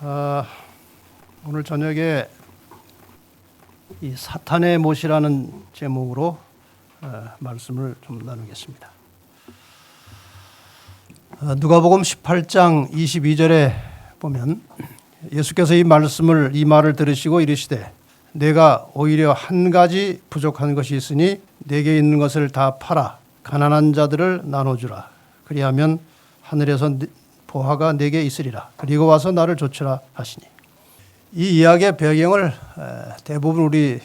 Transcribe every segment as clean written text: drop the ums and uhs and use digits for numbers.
아, 오늘 저녁에 이 사탄의 못이라는 제목으로 말씀을 좀 나누겠습니다. 누가복음 18장 22절에 보면 예수께서 이 말을 들으시고 이르시되 내가 오히려 한 가지 부족한 것이 있으니 내게 있는 것을 다 팔아 가난한 자들을 나눠주라. 그리하면 하늘에서 보화가 내게 있으리라. 그리고 와서 나를 좇으라 하시니. 이 이야기의 배경을 대부분 우리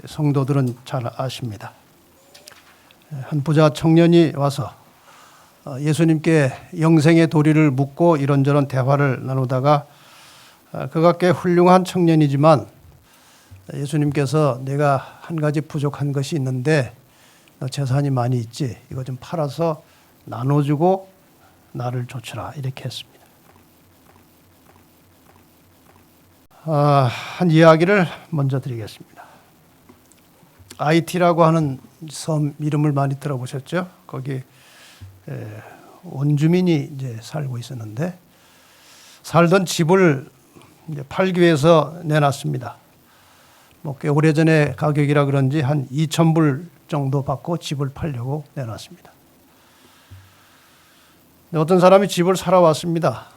성도들은 잘 아십니다. 한 부자 청년이 와서 예수님께 영생의 도리를 묻고 이런저런 대화를 나누다가 그가 꽤 훌륭한 청년이지만 예수님께서 내가 한 가지 부족한 것이 있는데 너 재산이 많이 있지? 이거 좀 팔아서 나눠주고 나를 좇으라 이렇게 했습니다. 한 이야기를 먼저 드리겠습니다. IT라고 하는 섬 이름을 많이 들어보셨죠? 거기 원주민이 이제 살고 있었는데 살던 집을 이제 팔기 위해서 내놨습니다. 뭐 꽤 오래전에 가격이라 그런지 한 2,000불 정도 받고 집을 팔려고 내놨습니다. 어떤 사람이 집을 사러 왔습니다.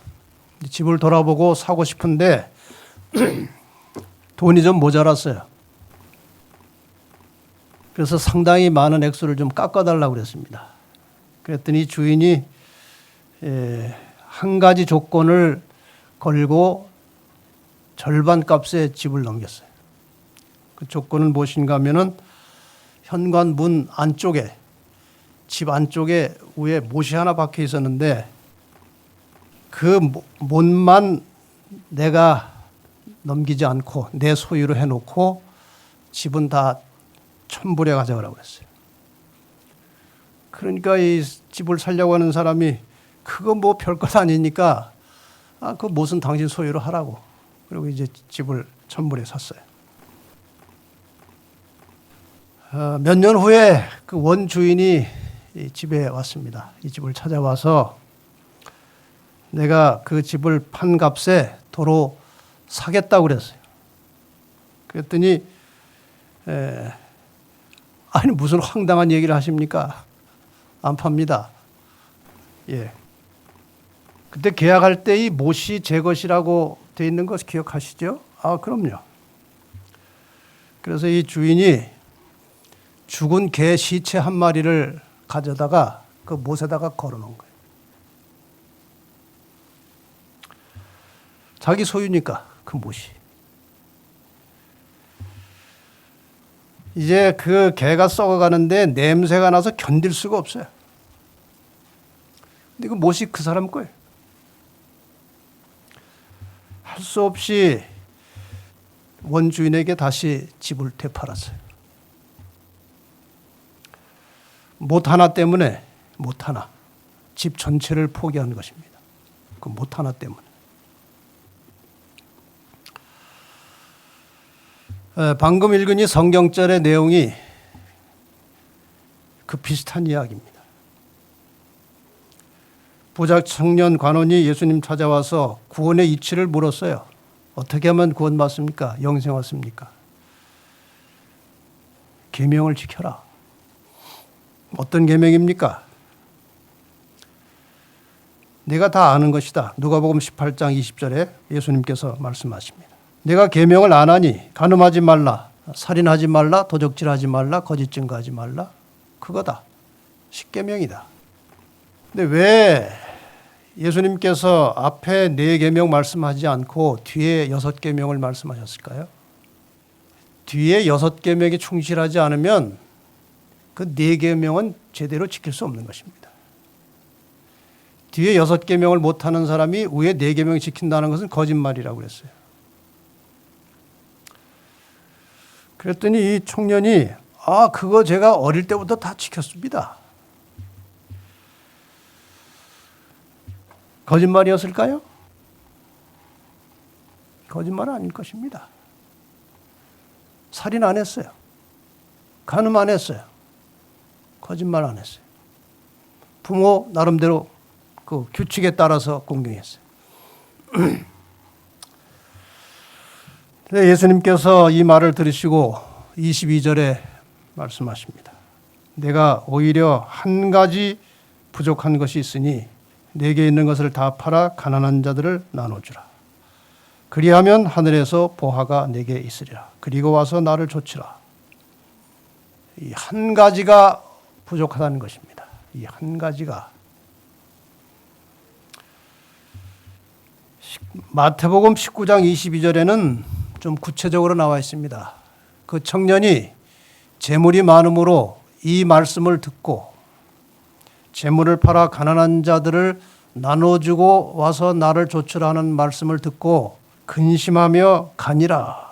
집을 돌아보고 사고 싶은데 돈이 좀 모자랐어요. 그래서 상당히 많은 액수를 좀 깎아달라고 그랬습니다. 그랬더니 주인이 한 가지 조건을 걸고 절반 값에 집을 넘겼어요. 그 조건은 무엇인가 하면은 현관문 안쪽에 집 안쪽에 위에 못이 하나 박혀 있었는데 그 못만 내가 넘기지 않고 내 소유로 해놓고 집은 다 1,000불에 가져가라고 그랬어요. 그러니까 이 집을 살려고 하는 사람이 그거 뭐 별것 아니니까 그 못은 당신 소유로 하라고. 그리고 이제 집을 1,000불에 샀어요. 몇 년 후에 그 원주인이 이 집에 왔습니다. 이 집을 찾아와서 내가 그 집을 판 값에 도로 사겠다고 그랬어요. 그랬더니 아니 무슨 황당한 얘기를 하십니까? 안 팝니다. 예. 그때 계약할 때 이 못이 제 것이라고 돼 있는 것 기억하시죠? 그럼요. 그래서 이 주인이 죽은 개 시체 한 마리를 가져다가 그 못에다가 걸어놓은 거예요. 자기 소유니까 그 못이. 이제 그 개가 썩어가는데 냄새가 나서 견딜 수가 없어요. 근데 그 못이 그 사람 거예요. 할 수 없이 원주인에게 다시 집을 되팔았어요. 못 하나 때문에 못 하나 집 전체를 포기한 것입니다. 그 못 하나 때문에. 방금 읽은 이 성경절의 내용이 그 비슷한 이야기입니다. 부자 청년 관원이 예수님 찾아와서 구원의 이치를 물었어요. 어떻게 하면 구원받습니까? 영생 얻습니까? 계명을 지켜라. 어떤 계명입니까? 내가 다 아는 것이다. 누가복음 18장 20절에 예수님께서 말씀하십니다. 내가 계명을 안 하니 간음하지 말라, 살인하지 말라, 도적질하지 말라, 거짓 증거하지 말라. 그거다. 10계명이다. 근데 왜 예수님께서 앞에 4계명 말씀하지 않고 뒤에 6계명을 말씀하셨을까요? 뒤에 6계명에 충실하지 않으면 그 4계명은 제대로 지킬 수 없는 것입니다. 뒤에 6계명을 못하는 사람이 위에 4계명을 지킨다는 것은 거짓말이라고 그랬어요. 그랬더니 이 청년이 그거 제가 어릴 때부터 다 지켰습니다. 거짓말이었을까요? 거짓말은 아닐 것입니다. 살인 안 했어요. 간음 안 했어요. 거짓말 안 했어요. 부모 나름대로 그 규칙에 따라서 공경했어요. 예수님께서 이 말을 들으시고 22절에 말씀하십니다. 내가 오히려 한 가지 부족한 것이 있으니 내게 있는 것을 다 팔아 가난한 자들을 나눠주라. 그리하면 하늘에서 보화가 내게 있으리라. 그리고 와서 나를 좇으라. 이 한 가지가 부족하다는 것입니다. 이 한 가지가. 마태복음 19장 22절에는 좀 구체적으로 나와 있습니다. 그 청년이 재물이 많음으로 이 말씀을 듣고 재물을 팔아 가난한 자들을 나눠주고 와서 나를 좇으라는 말씀을 듣고 근심하며 가니라.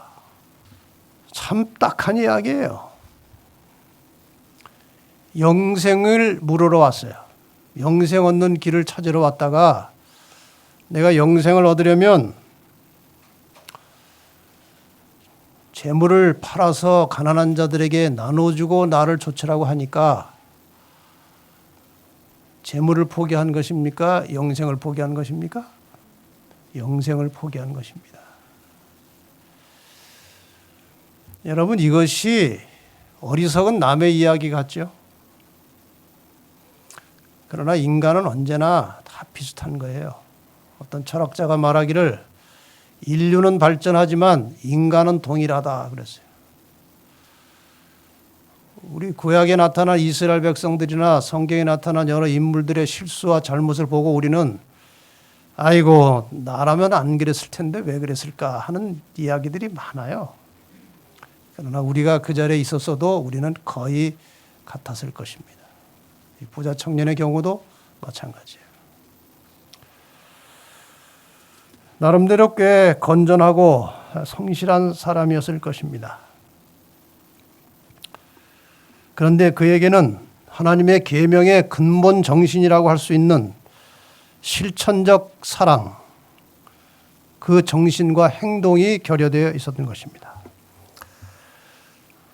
참 딱한 이야기예요. 영생을 물으러 왔어요. 영생 얻는 길을 찾으러 왔다가 내가 영생을 얻으려면 재물을 팔아서 가난한 자들에게 나눠주고 나를 좇으라고 하니까 재물을 포기한 것입니까? 영생을 포기한 것입니까? 영생을 포기한 것입니다. 여러분, 이것이 어리석은 남의 이야기 같죠? 그러나 인간은 언제나 다 비슷한 거예요. 어떤 철학자가 말하기를 인류는 발전하지만 인간은 동일하다 그랬어요. 우리 구약에 나타난 이스라엘 백성들이나 성경에 나타난 여러 인물들의 실수와 잘못을 보고 우리는 아이고 나라면 안 그랬을 텐데 왜 그랬을까 하는 이야기들이 많아요. 그러나 우리가 그 자리에 있었어도 우리는 거의 같았을 것입니다. 이 부자 청년의 경우도 마찬가지예요. 나름대로 꽤 건전하고 성실한 사람이었을 것입니다. 그런데 그에게는 하나님의 계명의 근본 정신이라고 할 수 있는 실천적 사랑, 그 정신과 행동이 결여되어 있었던 것입니다.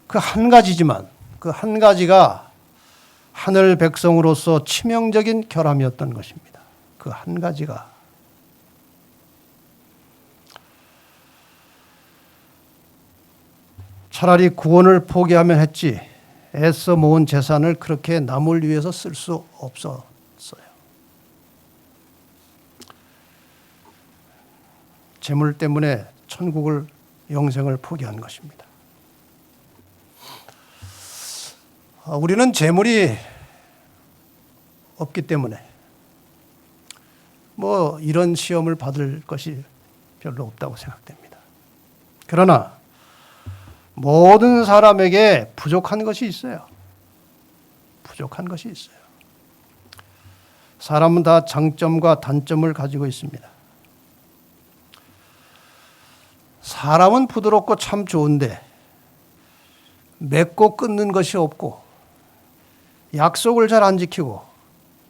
그 한 가지지만 그 한 가지가 하늘 백성으로서 치명적인 결함이었던 것입니다. 그 한 가지가. 차라리 구원을 포기하면 했지 애써 모은 재산을 그렇게 남을 위해서 쓸 수 없었어요. 재물 때문에 천국을 영생을 포기한 것입니다. 우리는 재물이 없기 때문에 뭐 이런 시험을 받을 것이 별로 없다고 생각됩니다. 그러나 모든 사람에게 부족한 것이 있어요. 부족한 것이 있어요. 사람은 다 장점과 단점을 가지고 있습니다. 사람은 부드럽고 참 좋은데 맺고 끊는 것이 없고 약속을 잘 안 지키고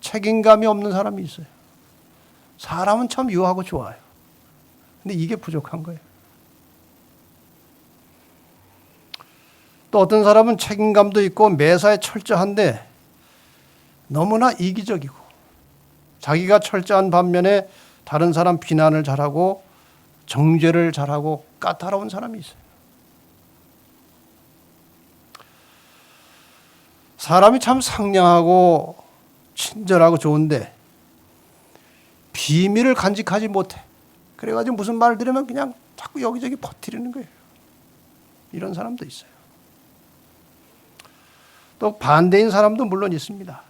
책임감이 없는 사람이 있어요. 사람은 참 유하고 좋아요. 근데 이게 부족한 거예요. 또 어떤 사람은 책임감도 있고 매사에 철저한데 너무나 이기적이고 자기가 철저한 반면에 다른 사람 비난을 잘하고 정죄를 잘하고 까다로운 사람이 있어요. 사람이 참 상냥하고 친절하고 좋은데 비밀을 간직하지 못해. 그래가지고 무슨 말을 들으면 그냥 자꾸 여기저기 퍼뜨리는 거예요. 이런 사람도 있어요. 또 반대인 사람도 물론 있습니다.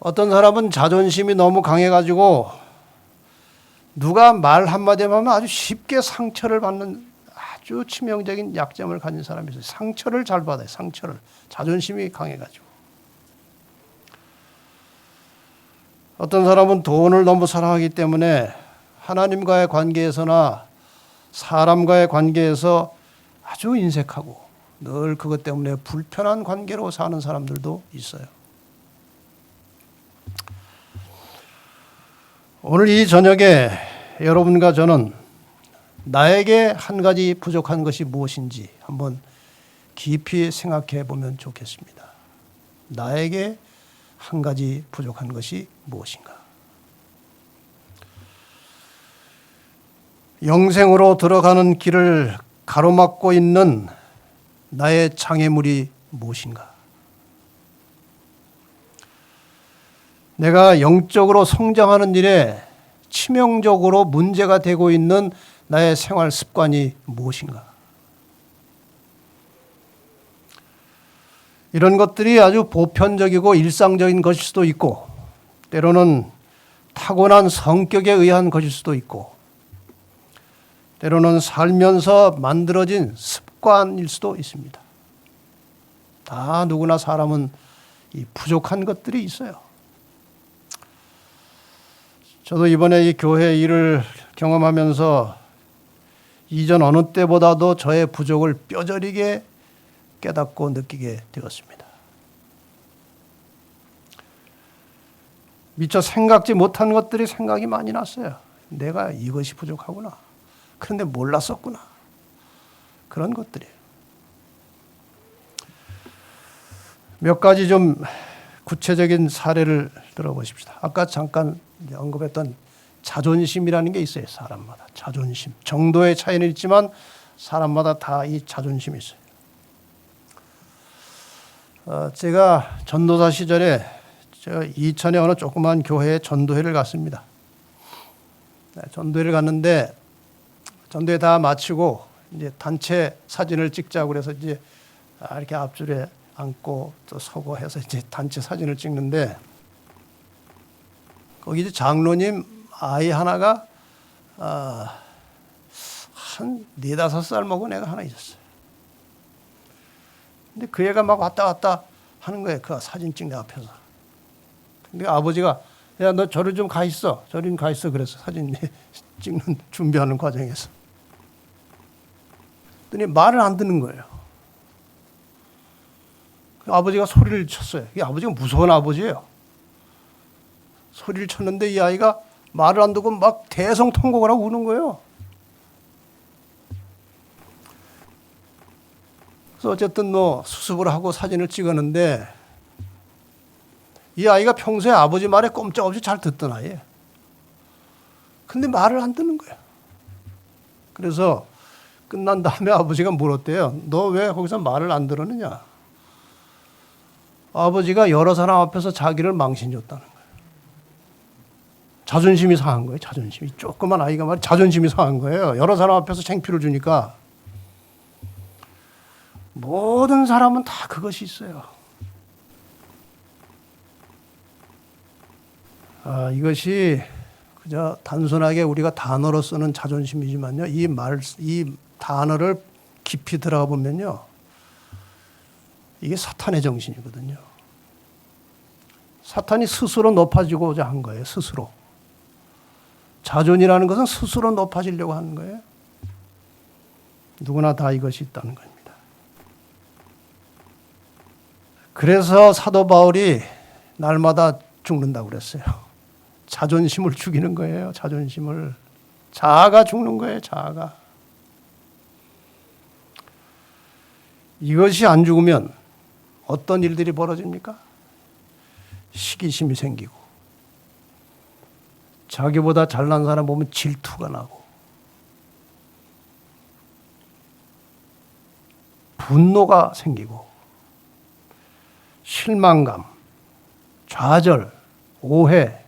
어떤 사람은 자존심이 너무 강해가지고 누가 말 한마디만 하면 아주 쉽게 상처를 받는 아주 치명적인 약점을 가진 사람이 있어요. 상처를 잘 받아요. 상처를. 자존심이 강해가지고. 어떤 사람은 돈을 너무 사랑하기 때문에 하나님과의 관계에서나 사람과의 관계에서 아주 인색하고 늘 그것 때문에 불편한 관계로 사는 사람들도 있어요. 오늘 이 저녁에 여러분과 저는 나에게 한 가지 부족한 것이 무엇인지 한번 깊이 생각해 보면 좋겠습니다. 나에게 한 가지 부족한 것이 무엇인가? 영생으로 들어가는 길을 가로막고 있는 나의 장애물이 무엇인가? 내가 영적으로 성장하는 일에 치명적으로 문제가 되고 있는 나의 생활 습관이 무엇인가? 이런 것들이 아주 보편적이고 일상적인 것일 수도 있고, 때로는 타고난 성격에 의한 것일 수도 있고, 때로는 살면서 만들어진 습관일 수도 있습니다. 다 누구나 사람은 이 부족한 것들이 있어요. 저도 이번에 이 교회 일을 경험하면서 이전 어느 때보다도 저의 부족을 뼈저리게 깨닫고 느끼게 되었습니다. 미처 생각지 못한 것들이 생각이 많이 났어요. 내가 이것이 부족하구나. 그런데 몰랐었구나. 그런 것들이에요. 몇 가지 좀 구체적인 사례를 들어보십시다. 아까 잠깐 언급했던 자존심이라는 게 있어요. 사람마다 자존심. 정도의 차이는 있지만 사람마다 다 이 자존심이 있어요. 제가 전도사 시절에 제가 이천의 어느 조그만 교회에 전도회를 갔습니다. 전도회를 갔는데 전도회 다 마치고 이제 단체 사진을 찍자고 그래서 이제 이렇게 앞줄에 앉고 또 서고 해서 이제 단체 사진을 찍는데 거기 이제 장로님 아이 하나가 한 4-5살 먹은 애가 하나 있었어요. 근데 그 애가 막 왔다 갔다 하는 거예요. 그 사진 찍는 앞에서. 근데 아버지가 야, 너 저리 좀 가 있어. 저리 좀 가 있어. 그래서 사진 찍는 준비하는 과정에서. 그랬더니 말을 안 듣는 거예요. 아버지가 소리를 쳤어요. 이 아버지가 무서운 아버지예요. 소리를 쳤는데 이 아이가 말을 안 듣고 막 대성통곡을 하고 우는 거예요. 그래서 어쨌든 뭐 수습을 하고 사진을 찍었는데 이 아이가 평소에 아버지 말에 꼼짝없이 잘 듣던 아이예요. 근데 말을 안 듣는 거예요. 그래서 끝난 다음에 아버지가 물었대요. 너 왜 거기서 말을 안 들었느냐? 아버지가 여러 사람 앞에서 자기를 망신줬다는 거예요. 자존심이 상한 거예요. 자존심이. 조그만 아이가 말이 자존심이 상한 거예요. 여러 사람 앞에서 창피를 주니까. 모든 사람은 다 그것이 있어요. 이것이 그저 단순하게 우리가 단어로 쓰는 자존심이지만요. 이 단어를 깊이 들어가 보면요. 이게 사탄의 정신이거든요. 사탄이 스스로 높아지고자 한 거예요. 스스로. 자존이라는 것은 스스로 높아지려고 하는 거예요. 누구나 다 이것이 있다는 겁니다. 그래서 사도 바울이 날마다 죽는다고 그랬어요. 자존심을 죽이는 거예요. 자존심을. 자아가 죽는 거예요. 자아가. 이것이 안 죽으면 어떤 일들이 벌어집니까? 시기심이 생기고 자기보다 잘난 사람 보면 질투가 나고 분노가 생기고 실망감, 좌절, 오해,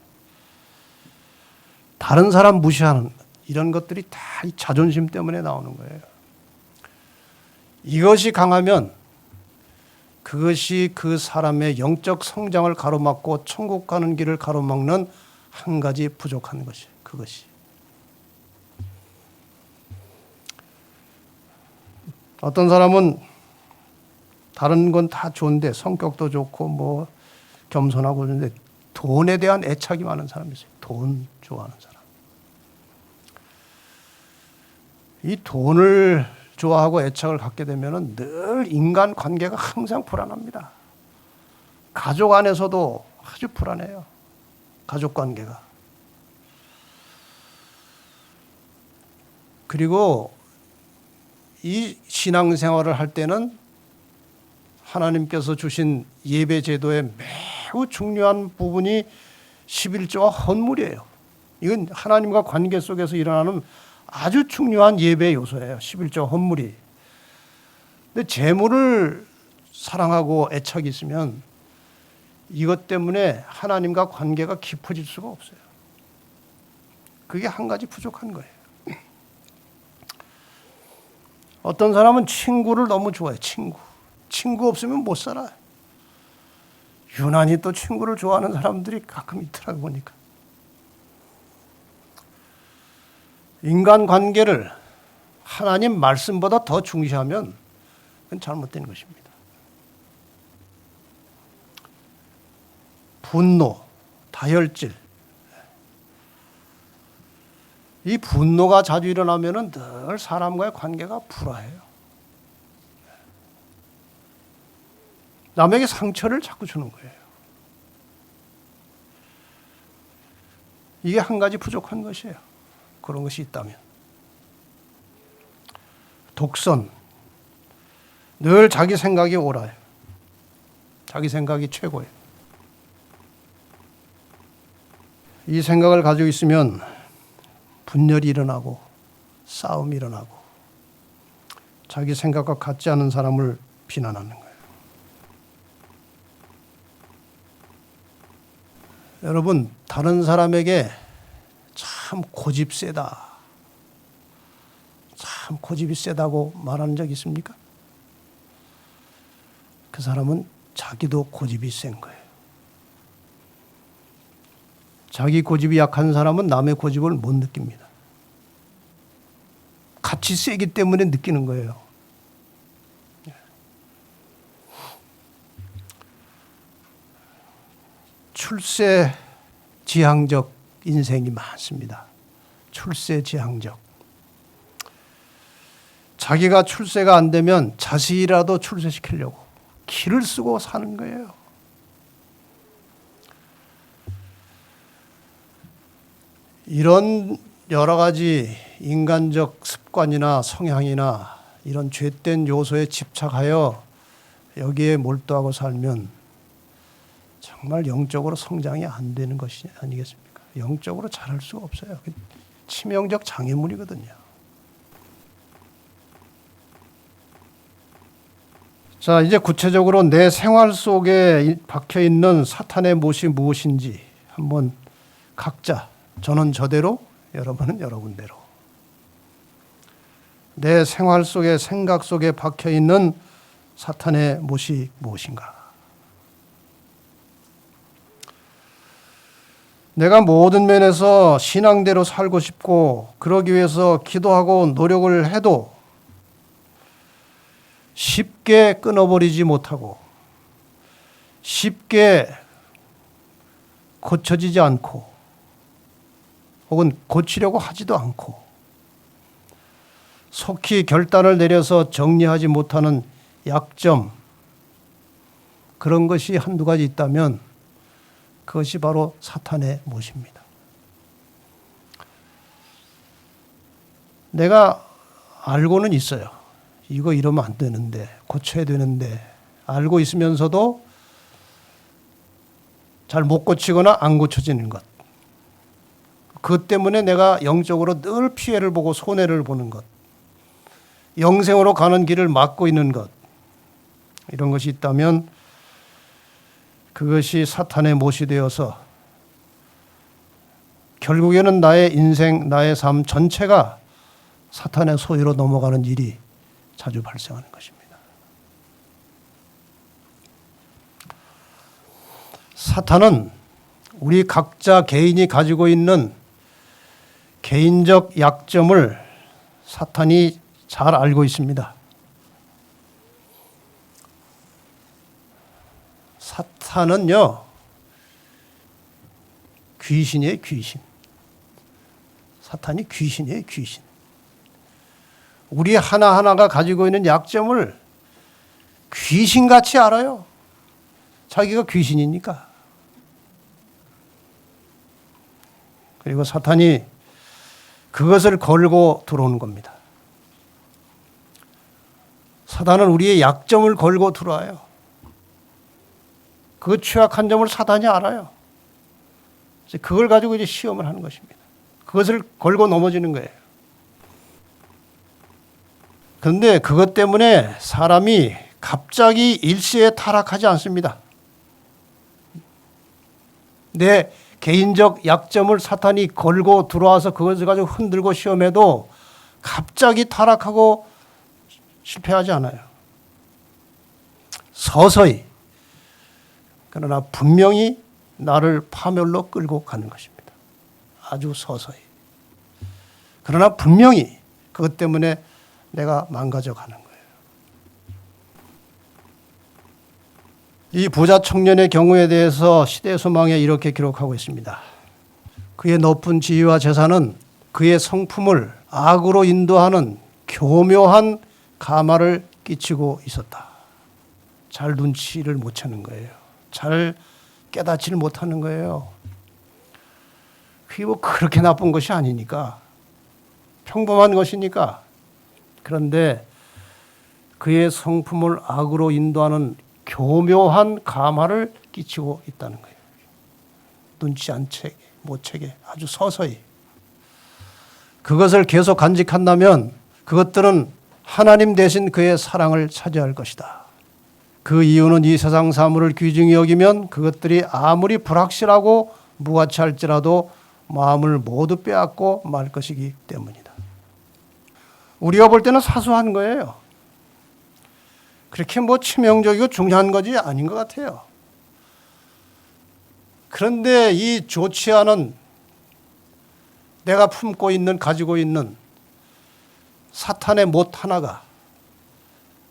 다른 사람 무시하는 이런 것들이 다 이 자존심 때문에 나오는 거예요. 이것이 강하면 그것이 그 사람의 영적 성장을 가로막고 천국 가는 길을 가로막는 한 가지 부족한 것이 그것이. 어떤 사람은 다른 건 다 좋은데 성격도 좋고 뭐 겸손하고 그런데 돈에 대한 애착이 많은 사람이 있어요. 돈 좋아하는 사람. 이 돈을 좋아하고 애착을 갖게 되면 늘 인간 관계가 항상 불안합니다. 가족 안에서도 아주 불안해요. 가족 관계가. 그리고 이 신앙생활을 할 때는 하나님께서 주신 예배 제도의 매우 중요한 부분이 11조와 헌물이에요. 이건 하나님과 관계 속에서 일어나는 아주 중요한 예배 요소예요. 11조 헌물이. 근데 재물을 사랑하고 애착이 있으면 이것 때문에 하나님과 관계가 깊어질 수가 없어요. 그게 한 가지 부족한 거예요. 어떤 사람은 친구를 너무 좋아해요. 친구 없으면 못 살아요. 유난히 또 친구를 좋아하는 사람들이 가끔 있더라고 보니까. 인간 관계를 하나님 말씀보다 더 중시하면 그건 잘못된 것입니다. 분노, 다혈질. 이 분노가 자주 일어나면 늘 사람과의 관계가 불화해요. 남에게 상처를 자꾸 주는 거예요. 이게 한 가지 부족한 것이에요. 그런 것이 있다면. 독선. 늘 자기 생각이 옳아요. 자기 생각이 최고예요. 이 생각을 가지고 있으면 분열이 일어나고 싸움이 일어나고 자기 생각과 같지 않은 사람을 비난하는 거예요. 여러분, 다른 사람에게 참 고집 세다, 참 고집이 세다고 말하는 적 있습니까? 그 사람은 자기도 고집이 센 거예요. 자기 고집이 약한 사람은 남의 고집을 못 느낍니다. 같이 세기 때문에 느끼는 거예요. 출세지향적 인생이 많습니다. 출세지향적. 자기가 출세가 안 되면 자식이라도 출세시키려고 기를 쓰고 사는 거예요. 이런 여러 가지 인간적 습관이나 성향이나 이런 죄된 요소에 집착하여 여기에 몰두하고 살면 정말 영적으로 성장이 안 되는 것이 아니겠습니까? 영적으로 자랄 수가 없어요. 치명적 장애물이거든요. 자, 이제 구체적으로 내 생활 속에 박혀 있는 사탄의 못이 무엇인지 한번 각자, 저는 저대로, 여러분은 여러분대로. 내 생활 속에, 생각 속에 박혀 있는 사탄의 못이 무엇인가? 내가 모든 면에서 신앙대로 살고 싶고 그러기 위해서 기도하고 노력을 해도 쉽게 끊어버리지 못하고 쉽게 고쳐지지 않고 혹은 고치려고 하지도 않고 속히 결단을 내려서 정리하지 못하는 약점, 그런 것이 한두 가지 있다면 그것이 바로 사탄의 못입니다. 내가 알고는 있어요. 이거 이러면 안 되는데, 고쳐야 되는데, 알고 있으면서도 잘 못 고치거나 안 고쳐지는 것. 그것 때문에 내가 영적으로 늘 피해를 보고 손해를 보는 것. 영생으로 가는 길을 막고 있는 것. 이런 것이 있다면 그것이 사탄의 못이 되어서 결국에는 나의 인생, 나의 삶 전체가 사탄의 소유로 넘어가는 일이 자주 발생하는 것입니다. 사탄은 우리 각자 개인이 가지고 있는 개인적 약점을 사탄이 잘 알고 있습니다. 사탄은요, 귀신이에요, 귀신. 사탄이 귀신이에요, 귀신. 우리 하나하나가 가지고 있는 약점을 귀신같이 알아요. 자기가 귀신이니까. 그리고 사탄이 그것을 걸고 들어오는 겁니다. 사탄은 우리의 약점을 걸고 들어와요. 그 취약한 점을 사탄이 알아요. 그걸 가지고 이제 시험을 하는 것입니다. 그것을 걸고 넘어지는 거예요. 그런데 그것 때문에 사람이 갑자기 일시에 타락하지 않습니다. 내 개인적 약점을 사탄이 걸고 들어와서 그것을 가지고 흔들고 시험해도 갑자기 타락하고 실패하지 않아요. 서서히, 그러나 분명히 나를 파멸로 끌고 가는 것입니다. 아주 서서히. 그러나 분명히 그것 때문에 내가 망가져 가는 거예요. 이 부자 청년의 경우에 대해서 시대소망에 이렇게 기록하고 있습니다. 그의 높은 지위와 재산은 그의 성품을 악으로 인도하는 교묘한 가마를 끼치고 있었다. 잘 눈치를 못 채는 거예요. 잘 깨닫지를 못하는 거예요. 그게 뭐 그렇게 나쁜 것이 아니니까, 평범한 것이니까. 그런데 그의 성품을 악으로 인도하는 교묘한 가마를 끼치고 있다는 거예요. 눈치 안 채게, 못 채게, 아주 서서히. 그것을 계속 간직한다면 그것들은 하나님 대신 그의 사랑을 차지할 것이다. 그 이유는 이 세상 사물을 귀중히 여기면 그것들이 아무리 불확실하고 무가치할지라도 마음을 모두 빼앗고 말 것이기 때문이다. 우리가 볼 때는 사소한 거예요. 그렇게 뭐 치명적이고 중요한 것이 아닌 것 같아요. 그런데 이 좋지 않은 내가 품고 있는, 가지고 있는 사탄의 못 하나가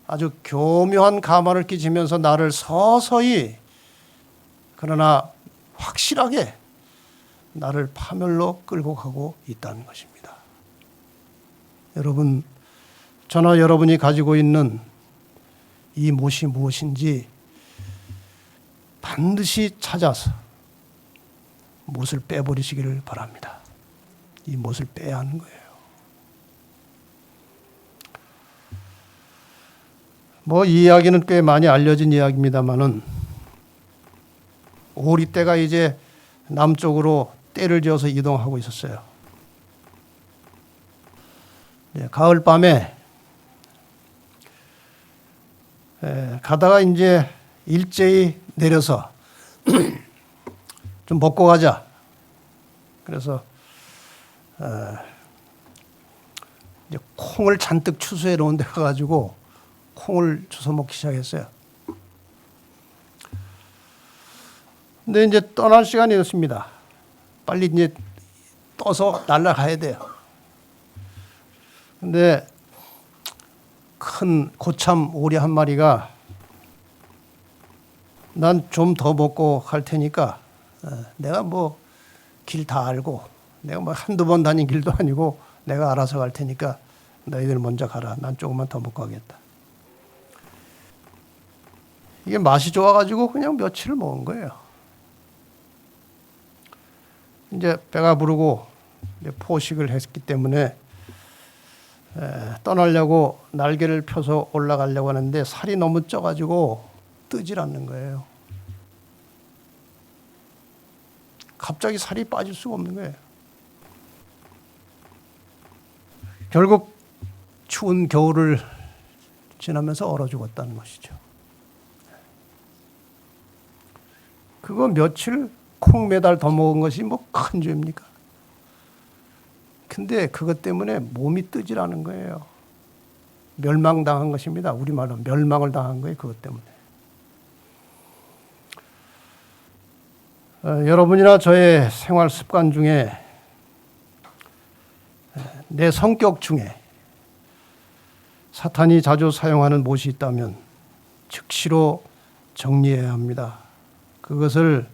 아주 교묘한 가마를 끼치면서 나를 서서히, 그러나 확실하게 나를 파멸로 끌고 가고 있다는 것입니다. 여러분, 저나 여러분이 가지고 있는 이 못이 무엇인지 반드시 찾아서 못을 빼버리시기를 바랍니다. 이 못을 빼야 하는 거예요. 뭐 이 이야기는 꽤 많이 알려진 이야기입니다만은, 오리떼가 이제 남쪽으로 떼를 지어서 이동하고 있었어요. 가을 밤에 가다가 이제 일제히 내려서 좀 먹고 가자. 그래서 이제 콩을 잔뜩 추수해 놓은 데 가가지고 콩을 주워 먹기 시작했어요. 근데 이제 떠날 시간이었습니다. 빨리 이제 떠서 날아가야 돼요. 근데 큰 고참 오리 한 마리가 난 좀 더 먹고 갈 테니까 내가 뭐 길 다 알고, 내가 뭐 한두 번 다닌 길도 아니고 내가 알아서 갈 테니까 너희들 먼저 가라. 난 조금만 더 먹고 가겠다. 이게 맛이 좋아가지고 그냥 며칠을 먹은 거예요. 이제 배가 부르고 이제 포식을 했기 때문에 떠나려고 날개를 펴서 올라가려고 하는데 살이 너무 쪄가지고 뜨질 않는 거예요. 갑자기 살이 빠질 수가 없는 거예요. 결국 추운 겨울을 지나면서 얼어 죽었다는 것이죠. 그거 며칠 콩 매달 더 먹은 것이 뭐 큰 죄입니까? 근데 그것 때문에 몸이 뜨질 않은 거예요. 멸망당한 것입니다. 우리말로 멸망을 당한 거예요. 그것 때문에. 여러분이나 저의 생활 습관 중에, 내 성격 중에 사탄이 자주 사용하는 못이 있다면 즉시로 정리해야 합니다. 그것을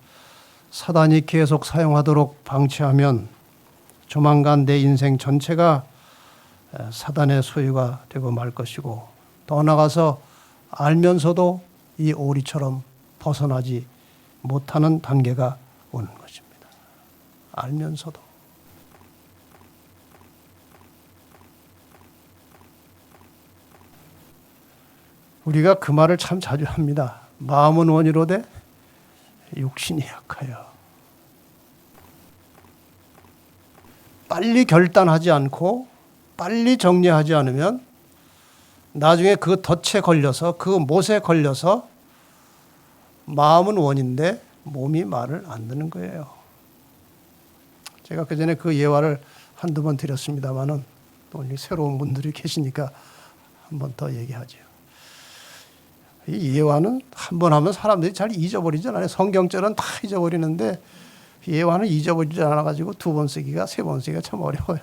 사단이 계속 사용하도록 방치하면 조만간 내 인생 전체가 사단의 소유가 되고 말 것이고, 더 나아가서 알면서도 이 오리처럼 벗어나지 못하는 단계가 오는 것입니다. 알면서도. 우리가 그 말을 참 자주 합니다. 마음은 원이로되 육신이 약하여. 빨리 결단하지 않고 빨리 정리하지 않으면 나중에 그 덫에 걸려서 그 못에 걸려서 마음은 원인데 몸이 말을 안 듣는 거예요. 제가 그전에 그 예화를 한두 번 드렸습니다마는 또 새로운 분들이 계시니까 한 번 더 얘기하죠. 이 예화는 한 번 하면 사람들이 잘 잊어버리잖아요. 성경절은 다 잊어버리는데 예화는 잊어버리지 않아가지고 두 번 쓰기가 세 번 쓰기가 참 어려워요.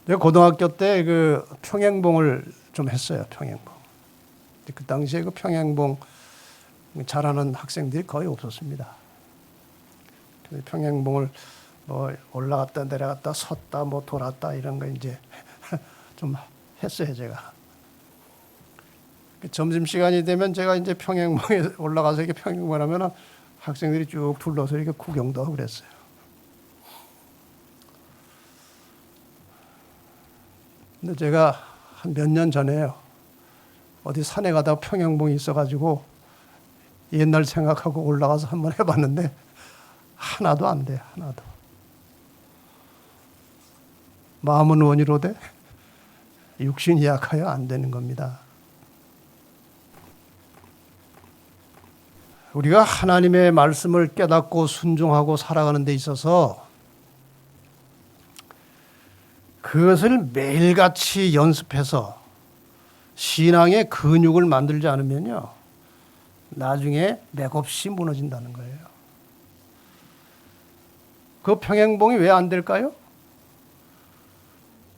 제가 고등학교 때 그 평행봉을 좀 했어요. 평행봉. 그 당시에 그 평행봉 잘하는 학생들이 거의 없었습니다. 평행봉을 뭐 올라갔다 내려갔다 섰다 뭐 돌았다 이런 거 이제 좀 했어요 제가. 점심 시간이 되면 제가 이제 평행봉에 올라가서 이렇게 평행봉을 하면은 학생들이 쭉 둘러서 이렇게 구경도 하고 그랬어요. 근데 제가 한 몇 년 전에요. 어디 산에 가다가 평행봉이 있어가지고 옛날 생각하고 올라가서 한번 해봤는데 하나도 안 돼. 하나도. 마음은 원이로되 육신이 약하여 안 되는 겁니다. 우리가 하나님의 말씀을 깨닫고 순종하고 살아가는 데 있어서 그것을 매일같이 연습해서 신앙의 근육을 만들지 않으면요, 나중에 맥없이 무너진다는 거예요. 그 평행봉이 왜 안 될까요?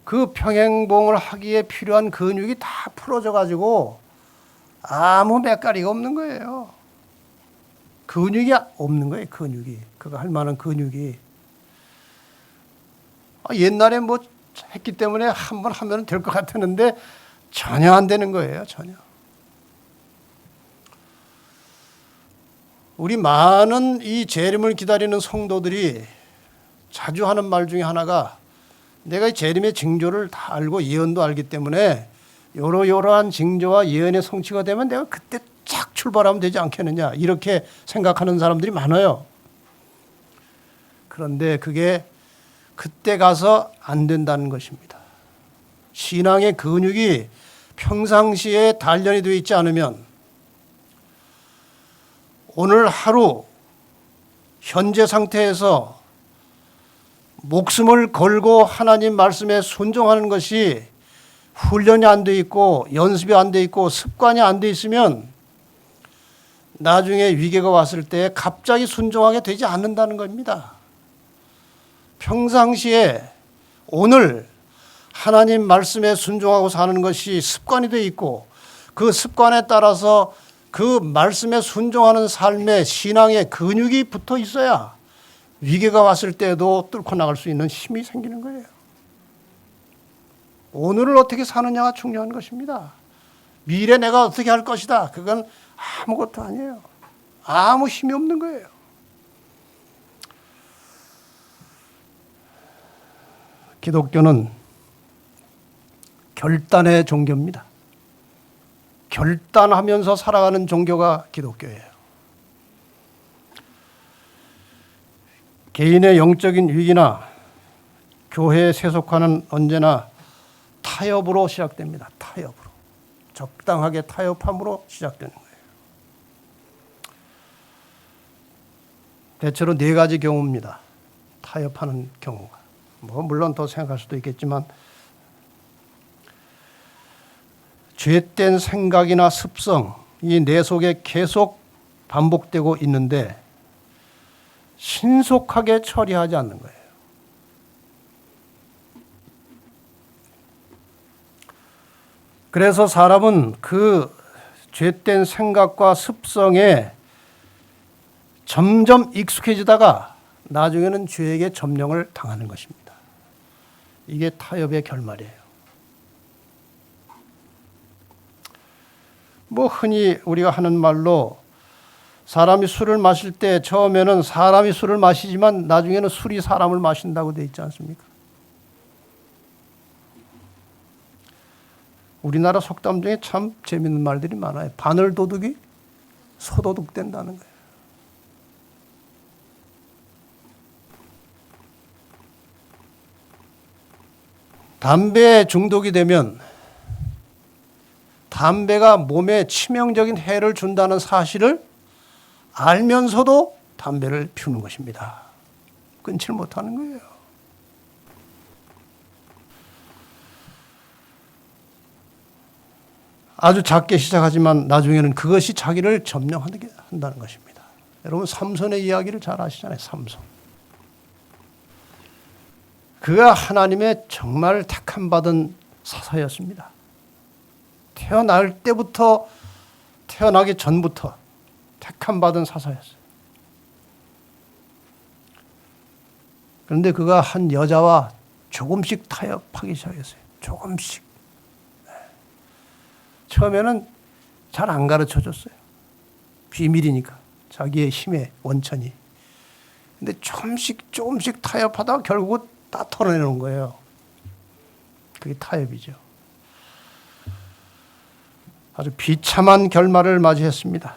그 평행봉을 하기에 필요한 근육이 다 풀어져 가지고 아무 맥가리가 없는 거예요. 근육이 없는 거예요. 근육이. 그거 할 만한 근육이. 옛날에 뭐 했기 때문에 한번 하면 될 것 같았는데 전혀 안 되는 거예요. 전혀. 우리 많은 이 재림을 기다리는 성도들이 자주 하는 말 중에 하나가, 내가 이 재림의 징조를 다 알고 예언도 알기 때문에 이러이러한 징조와 예언의 성취가 되면 내가 그때 쫙 출발하면 되지 않겠느냐, 이렇게 생각하는 사람들이 많아요. 그런데 그게 그때 가서 안 된다는 것입니다. 신앙의 근육이 평상시에 단련이 되어 있지 않으면 오늘 하루 현재 상태에서 목숨을 걸고 하나님 말씀에 순종하는 것이 훈련이 안 돼 있고 연습이 안 돼 있고 습관이 안 돼 있으면 나중에 위기가 왔을 때 갑자기 순종하게 되지 않는다는 겁니다. 평상시에 오늘 하나님 말씀에 순종하고 사는 것이 습관이 돼 있고 그 습관에 따라서 그 말씀에 순종하는 삶에 신앙의 근육이 붙어 있어야 위기가 왔을 때도 뚫고 나갈 수 있는 힘이 생기는 거예요. 오늘을 어떻게 사느냐가 중요한 것입니다. 미래 내가 어떻게 할 것이다, 그건 아무것도 아니에요. 아무 힘이 없는 거예요. 기독교는 결단의 종교입니다. 결단하면서 살아가는 종교가 기독교예요. 개인의 영적인 위기나 교회에 세속화는 언제나 타협으로 시작됩니다. 타협으로. 적당하게 타협함으로 시작되는 거예요. 대체로 네 가지 경우입니다. 타협하는 경우가. 물론 더 생각할 수도 있겠지만, 죄된 생각이나 습성, 이 내 속에 계속 반복되고 있는데 신속하게 처리하지 않는 거예요. 그래서 사람은 그 죄된 생각과 습성에 점점 익숙해지다가 나중에는 죄에게 점령을 당하는 것입니다. 이게 타협의 결말이에요. 흔히 우리가 하는 말로 사람이 술을 마실 때 처음에는 사람이 술을 마시지만 나중에는 술이 사람을 마신다고 돼 있지 않습니까? 우리나라 속담 중에 참 재밌는 말들이 많아요. 바늘 도둑이 소도둑 된다는 거예요. 담배에 중독이 되면 담배가 몸에 치명적인 해를 준다는 사실을 알면서도 담배를 피우는 것입니다. 끊지 못하는 거예요. 아주 작게 시작하지만 나중에는 그것이 자기를 점령한다는 것입니다. 여러분 삼손의 이야기를 잘 아시잖아요. 삼손. 그가 하나님의 정말 택함받은 사사였습니다. 태어나기 전부터 택함받은 사사였어요. 그런데 그가 한 여자와 조금씩 타협하기 시작했어요. 조금씩. 처음에는 잘 안 가르쳐 줬어요. 비밀이니까. 자기의 힘의 원천이. 근데 조금씩 타협하다가 결국은 다 털어내는 거예요. 그게 타협이죠. 아주 비참한 결말을 맞이했습니다.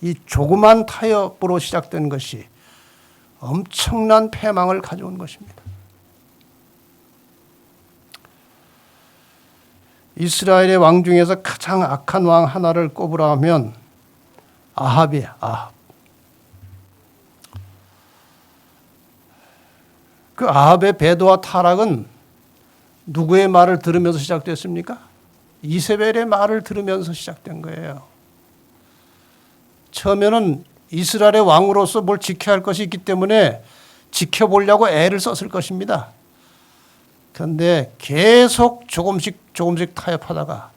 이 조그만 타협으로 시작된 것이 엄청난 패망을 가져온 것입니다. 이스라엘의 왕 중에서 가장 악한 왕 하나를 꼽으라 하면 아합이에요. 아합. 그 아합의 배도와 타락은 누구의 말을 들으면서 시작됐습니까? 이세벨의 말을 들으면서 시작된 거예요. 처음에는 이스라엘의 왕으로서 뭘 지켜야 할 것이 있기 때문에 지켜보려고 애를 썼을 것입니다. 그런데 계속 조금씩 타협하다가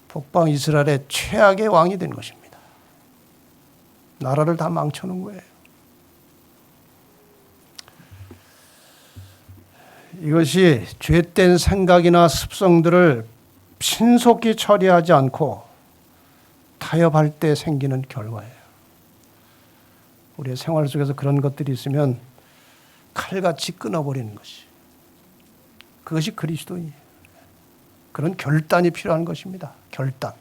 북방 이스라엘의 최악의 왕이 된 것입니다. 나라를 다 망쳐놓은 거예요. 이것이 죄된 생각이나 습성들을 신속히 처리하지 않고 타협할 때 생기는 결과예요. 우리의 생활 속에서 그런 것들이 있으면 칼같이 끊어버리는 것이. 그것이 그리스도인이에요. 그런 결단이 필요한 것입니다. 결단.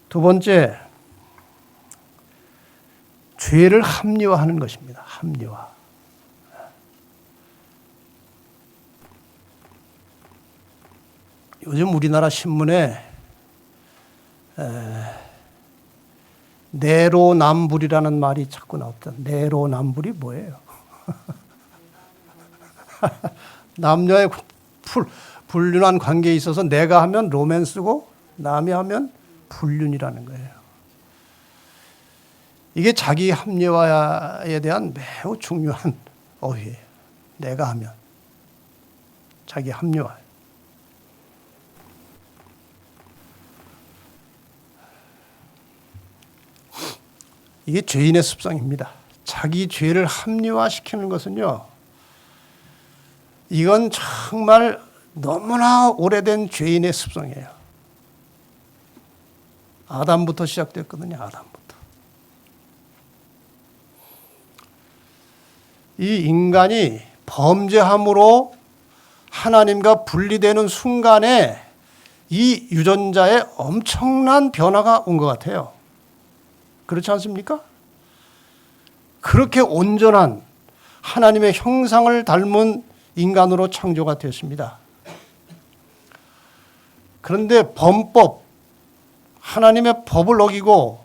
두 번째, 죄를 합리화하는 것입니다. 합리화. 요즘 우리나라 신문에 내로남불이라는 말이 자꾸 나왔다. 내로남불이 뭐예요? 남녀의 불륜한 관계에 있어서 내가 하면 로맨스고 남이 하면 불륜이라는 거예요. 이게 자기 합리화에 대한 매우 중요한 어휘예요. 내가 하면 자기 합리화. 이게 죄인의 습성입니다. 자기 죄를 합리화시키는 것은요, 이건 정말 너무나 오래된 죄인의 습성이에요. 아담부터 시작됐거든요. 아담부터. 이 인간이 범죄함으로 하나님과 분리되는 순간에 이 유전자에 엄청난 변화가 온 것 같아요. 그렇지 않습니까? 그렇게 온전한 하나님의 형상을 닮은 인간으로 창조가 되었습니다. 그런데 범법, 하나님의 법을 어기고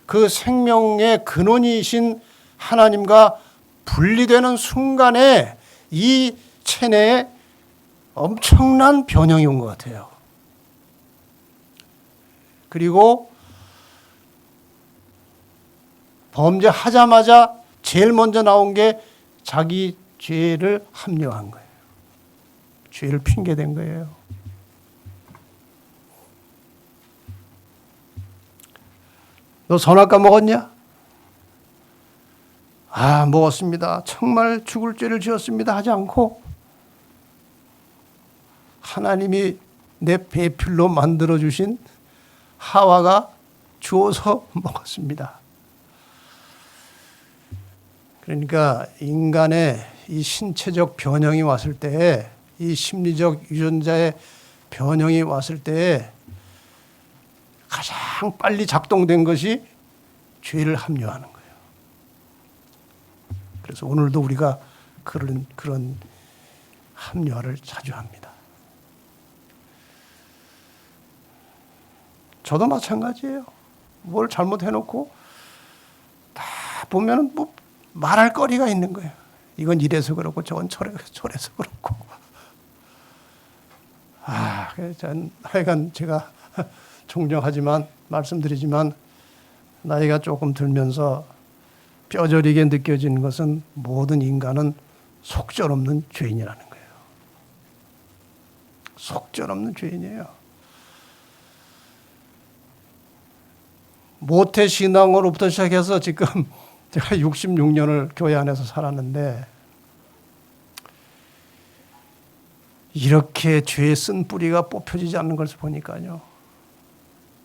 그 생명의 근원이신 하나님과 분리되는 순간에 이 체내에 엄청난 변형이 온 것 같아요. 그리고 범죄하자마자 제일 먼저 나온 게 자기 죄를 합리화한 거예요. 죄를 핑계댄 거예요. 너 선악과 먹었냐? 아, 먹었습니다. 정말 죽을 죄를 지었습니다. 하지 않고 하나님이 내 배필로 만들어주신 하와가 주어서 먹었습니다. 그러니까 인간의 이 신체적 변형이 왔을 때, 이 심리적 유전자의 변형이 왔을 때 가장 빨리 작동된 것이 죄를 합리화하는 거예요. 그래서 오늘도 우리가 그런 합리화를 자주 합니다. 저도 마찬가지예요. 뭘 잘못해놓고 다 보면은 뭐 말할 거리가 있는 거예요. 이건 이래서 그렇고 저건 저래서 그렇고. 전 하여간 제가 종종하지만 말씀드리지만 나이가 조금 들면서 뼈저리게 느껴지는 것은 모든 인간은 속절없는 죄인이라는 거예요. 속절없는 죄인이에요. 모태신앙으로부터 시작해서 지금 제가 66년을 교회 안에서 살았는데 이렇게 죄의 쓴 뿌리가 뽑혀지지 않는 것을 보니까요.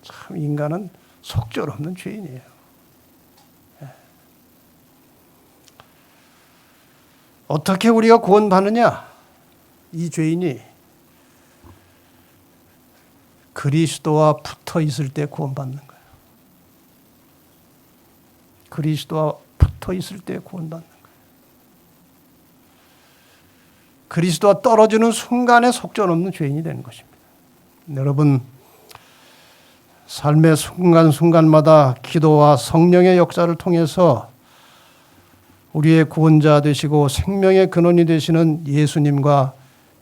참 인간은 속절없는 죄인이에요. 어떻게 우리가 구원받느냐? 이 죄인이 그리스도와 붙어 있을 때 구원받는 거예요. 그리스도와 붙어 있을 때 구원받는 거예요. 그리스도와 떨어지는 순간에 속절없는 죄인이 되는 것입니다. 여러분, 삶의 순간순간마다 기도와 성령의 역사를 통해서 우리의 구원자 되시고 생명의 근원이 되시는 예수님과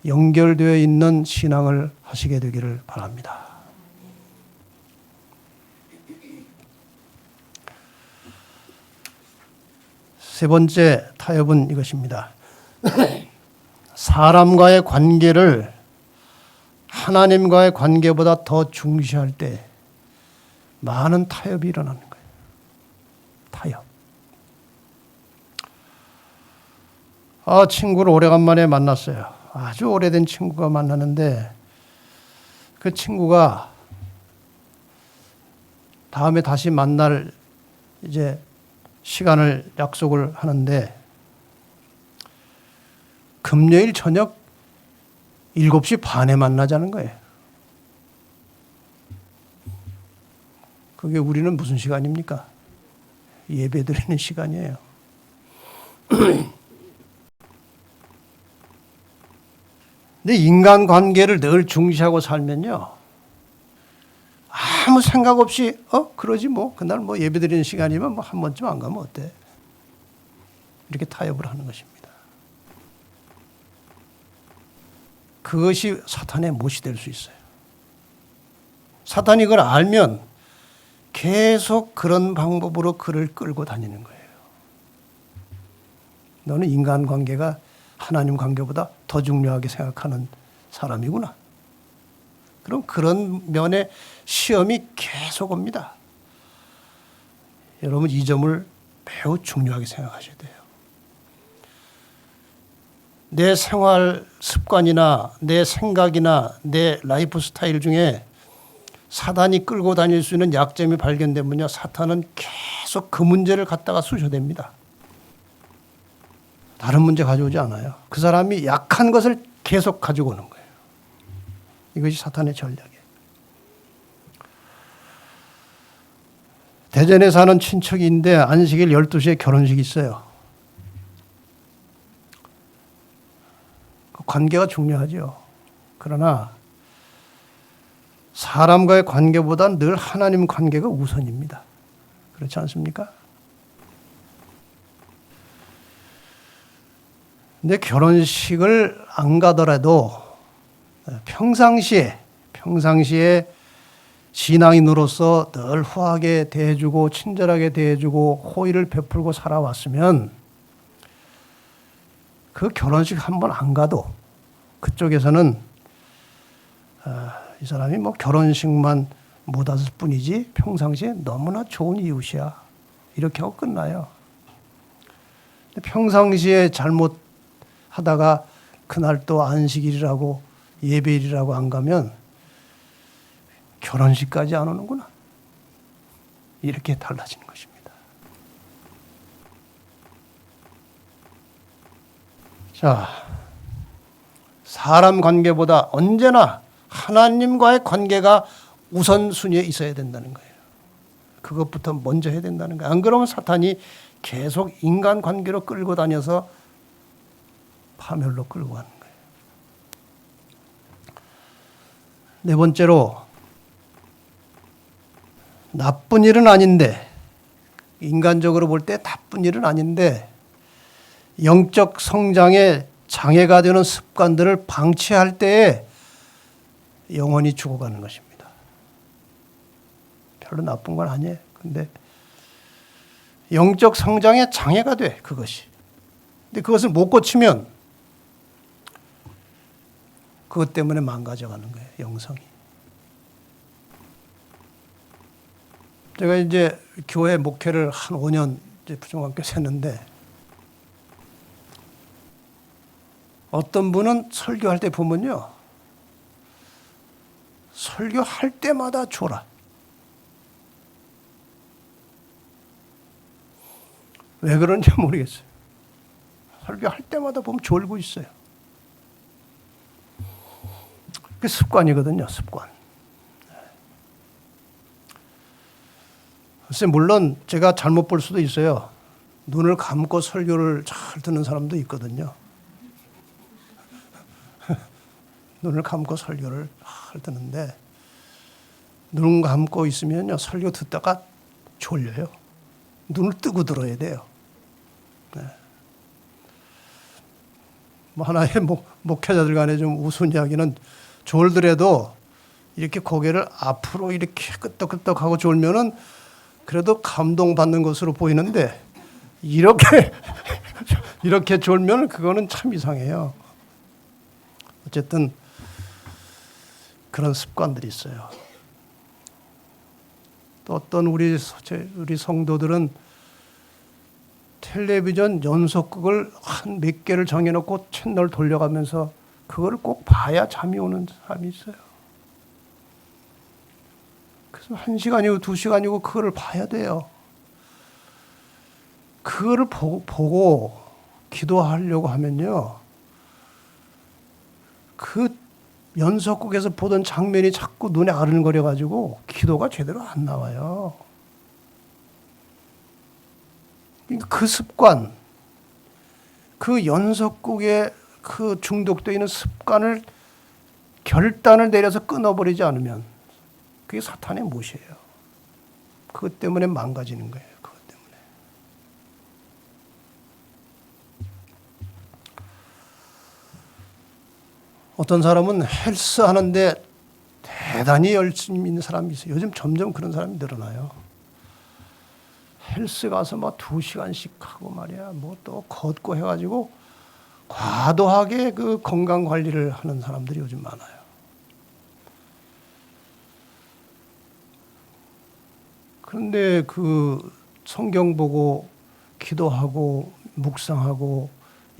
연결되어 있는 신앙을 하시게 되기를 바랍니다. 세 번째 타협은 이것입니다. 사람과의 관계를 하나님과의 관계보다 더 중시할 때 많은 타협이 일어나는 거예요. 타협. 친구를 오래간만에 만났어요. 아주 오래된 친구가 만나는데 그 친구가 다음에 다시 만날 이제 시간을 약속을 하는데 금요일 저녁 7시 반에 만나자는 거예요. 그게 우리는 무슨 시간입니까? 예배 드리는 시간이에요. 근데 인간관계를 늘 중시하고 살면요. 아무 생각 없이 그러지 뭐 그날 뭐 예배 드리는 시간이면 뭐 한 번쯤 안 가면 어때? 이렇게 타협을 하는 것입니다. 그것이 사탄의 못이 될 수 있어요. 사탄이 그걸 알면 계속 그런 방법으로 그를 끌고 다니는 거예요. 너는 인간관계가 하나님 관계보다 더 중요하게 생각하는 사람이구나. 그럼 그런 면에 시험이 계속 옵니다. 여러분 이 점을 매우 중요하게 생각하셔야 돼요. 내 생활 습관이나 내 생각이나 내 라이프 스타일 중에 사단이 끌고 다닐 수 있는 약점이 발견되면요. 사탄은 계속 그 문제를 갖다가 쑤셔댑니다. 다른 문제 가져오지 않아요. 그 사람이 약한 것을 계속 가지고 오는 거예요. 이것이 사탄의 전략이에요. 대전에 사는 친척인데 안식일 12시에 결혼식이 있어요. 관계가 중요하죠. 그러나 사람과의 관계보다 늘 하나님 관계가 우선입니다. 그렇지 않습니까? 근데 결혼식을 안 가더라도 평상시에 신앙인으로서 늘 후하게 대해주고 친절하게 대해주고 호의를 베풀고 살아왔으면 그 결혼식 한 번 안 가도 그쪽에서는 이 사람이 뭐 결혼식만 못 왔을 뿐이지 평상시에 너무나 좋은 이웃이야. 이렇게 하고 끝나요. 평상시에 잘못하다가 그날 또 안식일이라고 예배일이라고 안 가면 결혼식까지 안 오는구나. 이렇게 달라지는 것입니다. 자, 사람 관계보다 언제나 하나님과의 관계가 우선순위에 있어야 된다는 거예요. 그것부터 먼저 해야 된다는 거예요. 안 그러면 사탄이 계속 인간 관계로 끌고 다녀서 파멸로 끌고 가는 거예요. 네 번째로 나쁜 일은 아닌데, 인간적으로 볼 때 나쁜 일은 아닌데 영적 성장에 장애가 되는 습관들을 방치할 때에 영혼이 죽어가는 것입니다. 별로 나쁜 건 아니에요. 근데 영적 성장에 장애가 돼, 그것이. 근데 그것을 못 고치면 그것 때문에 망가져가는 거예요, 영성이. 제가 이제 교회 목회를 한 5년 이제 부중학교에서 했는데, 어떤 분은 설교할 때 보면요, 설교할 때마다 졸아. 왜 그런지 모르겠어요. 설교할 때마다 보면 졸고 있어요. 그게 습관이거든요, 습관. 글쎄, 물론 제가 잘못 볼 수도 있어요. 눈을 감고 설교를 잘 듣는 사람도 있거든요. 눈을 감고 설교를 잘 듣는데, 눈 감고 있으면요, 설교 듣다가 졸려요. 눈을 뜨고 들어야 돼요. 네. 뭐 하나의 목회자들 간에 좀 우스운 이야기는, 졸더라도 이렇게 고개를 앞으로 이렇게 끄덕끄덕하고 졸면은 그래도 감동받는 것으로 보이는데, 이렇게 졸면 그거는 참 이상해요. 어쨌든 그런 습관들이 있어요. 또 어떤 우리 성도들은 텔레비전 연속극을 한 몇 개를 정해놓고 채널 돌려가면서 그걸 꼭 봐야 잠이 오는 사람이 있어요. 그래서 1시간이고 2시간이고 그거를 봐야 돼요. 그거를 보고 기도하려고 하면요, 그 연속극에서 보던 장면이 자꾸 눈에 아른거려가지고 기도가 제대로 안 나와요. 그 습관, 그 연속극에 그 중독되어 있는 습관을 결단을 내려서 끊어버리지 않으면 그게 사탄의 못이에요. 그것 때문에 망가지는 거예요. 그것 때문에. 어떤 사람은 헬스 하는데 대단히 열심히 있는 사람이 있어요. 요즘 점점 그런 사람이 늘어나요. 헬스 가서 막 2시간씩 하고 말이야, 뭐 또 걷고 해가지고 과도하게 그 건강 관리를 하는 사람들이 요즘 많아요. 그런데 그 성경 보고 기도하고 묵상하고